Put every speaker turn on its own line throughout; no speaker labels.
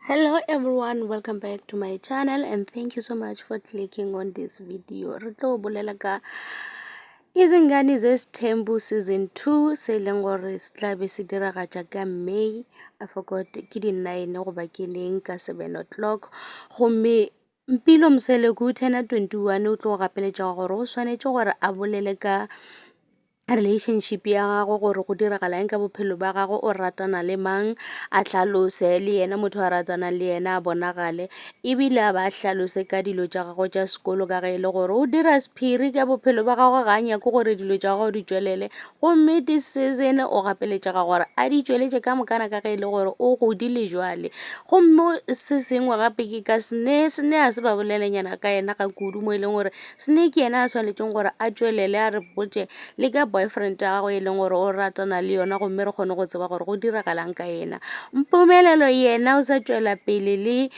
Hello everyone, welcome back to my channel and thank you so much for clicking on this video. Re tlo bolela ka Izingane Zesithembu season 2 se leng gore se tla be se diragatša ka May. I forgot ke di 9 goba ke neng ka 7 o'clock. Gomme Mpilo Mseleku 10:21 o tlo gapeletša gore o swanetše gore a bolele ka relationship ya gago gore go diragala eng ka bophelo ba gago, o ratana le mang, a hlalose le yena motho a ratana le yena a bonagale ebile a ba hlalose ka dilo tša gago tša sekolo ka ge e le gore o dira sephiri ka bophelo ba gago ga a nyake gore dilo tša gago di tšwelele. Gomme this season o gapeletša ga gore a di tšweletše ka mokana ka ge e le gore o godile jwale. Gomme se sengwe gape ke ka Sne a se ba bolelenyana ka yena ga kudu mo e leng gore Sne ke yena a swanetšeng gore a tšwelele a re botše le ka boyfriend ya gagwe e leng gore o ratana le yona gomme re kgone go tseba gore go diragalang ka yena. Mpumelelo yena o sa tšwela pele le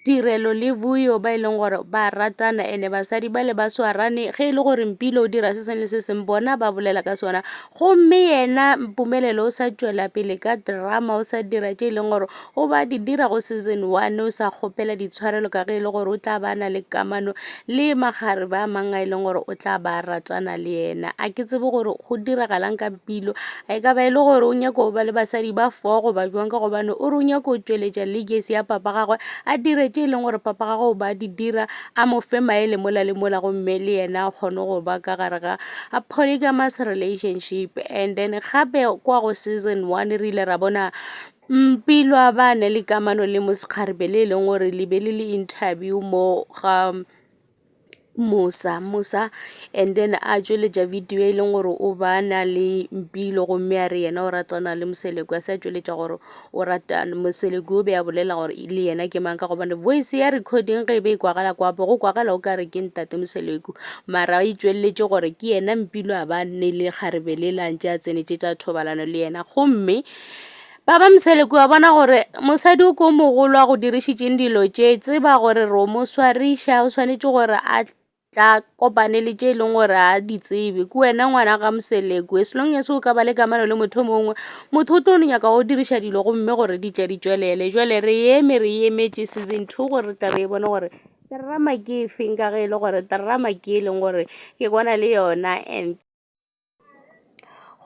Tirelo le Vuyo ba e leng gore ba ratana ene basadi ba le ba swarane ge e le gore Mpilo o dira se sengwe le se sengwe bona ba bolela ka sona. Gomme yena Mpumelelo o sa tšwela pele ka drama, o sa dira tše e leng gore o ba di dira go season 1, o sa kgopela ditshwarelo ka ge e le gore o tla ba na le kamano le magare ba mang a e leng gore o tla ba ratana le yena. A ke tsebe gore go diragalang ka Mpilo, a e ka ba e le gore o nyaka go ba le basadi ba 4 goba jwang ka gobane o re o nyaka go tšweletša legacy ya papa gagwe a dire tše e leng gore papa gagwe o ba di dira, a mo fe maele mola le mola gomme le yena a kgone go ba ka gare ga a polygamous relationship. And then gape kwa go season 1 re ile ra bona Mpilo a ba ne le kamano le Mosekgarebe le e leng gore le be le interview mo ga Musa and then a tšweletša video e leng gore o ba na le Mpilo gomme a re yena o ratana le Moseleku, a se a tšweletša gore o ratana Moseleku o be a bolela gore le yena ke mang ka gobane voice ya recording ge e be e kwagala kwapo go kwagala o ka re ke ntate Moseleku, mara e tšweletše gore ke yena Mpilo a ba ne le kgarebe le lantše a tsenetše tša thobalano le yena. Gomme Baba Mseleku a bona gore mosadi o ko mogolo a go dirišitšeng dilo tše, tseba gore ro mo swariša, o swanetše gore a tla kopane le tše e leng gore a di tsebe ke wena ngwana ga Mseleku. As long as o ka ba le kamano le motho mongwe, motho o tlo nyaka go diriša dilo gomme gore di tle di tšwelele. Jwale re emetše season 2 gore tla re e bone gore drama ke efeng ka ge e le gore drama ke e leng gore ke bona le yona. And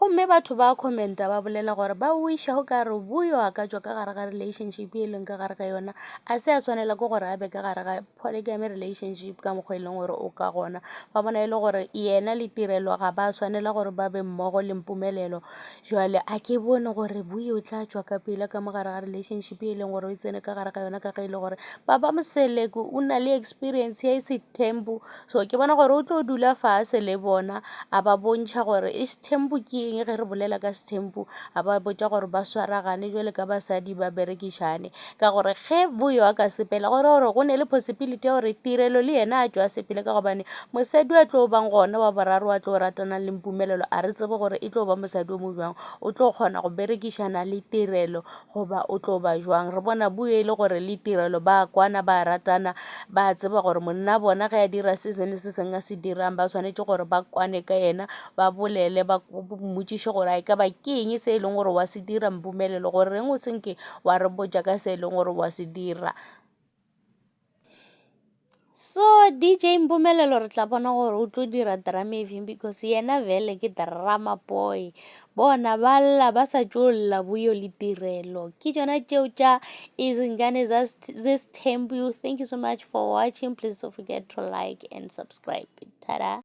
gomme batho ba commenta ba bolela gore ba wisha go ka re Vuyo a ka tšwa ka gare ga relationship e leng ka gare ga yona, a se a swanela ke gore a be ka gare ga polygamy relationship ka mokgwa e leng gore o ka gona. Ba bona e le gore yena le Tirelo ga ba swanela gore ba be mmogo le Mpumelelo. Jwale a ke bone gore Vuyo o tla tšwa ka pele ka mogare ga relationship e leng gore o tsene ka gare ga yona ka ge e le gore Papa Mseleku o na le experience ya Sethembu, so ke bona gore o tlo dula fase le bona a ba bontšha gore Sethembu ke ge re bolela ka Sethembu a ba botša gore ba swaragane jwale ka basadi ba berekišane ka gore ge Vuyo a ka sepela gore go ne le possibility ya gore Tirelo le yena a tšwa sepele ka gobane mosadi a tlo bang gona wa boraro a tlo ratana le Mpumelelo a re tsebe gore e tlo ba mosadi o mo jwang, o tlo kgona go berekišana le Tirelo goba o tlo ba jwang. Re bona Vuyo e le gore le Tirelo ba kwana ba ratana, ba tseba gore monna bona ge a dira se sengwe se sengwe a se dirang ba swanetše gore ba kwane ka yena, ba bolele ba mmotšiše gore a e ka ba ke eng se e leng gore wa se dira Mpumelelo, gore reng o senke wa re botša ka se e leng gore wa se dira. So DJ Mpumelelo re tla bona gore o tlo dira drama efeng because yena vele ke drama boy. Bona ba lla ba sa tšo lla Vuyo le Tirelo, ke tšona tšeo tša Izingane Zesithembu. Thank you so much for watching. Please don't forget to like and subscribe. Ta-da.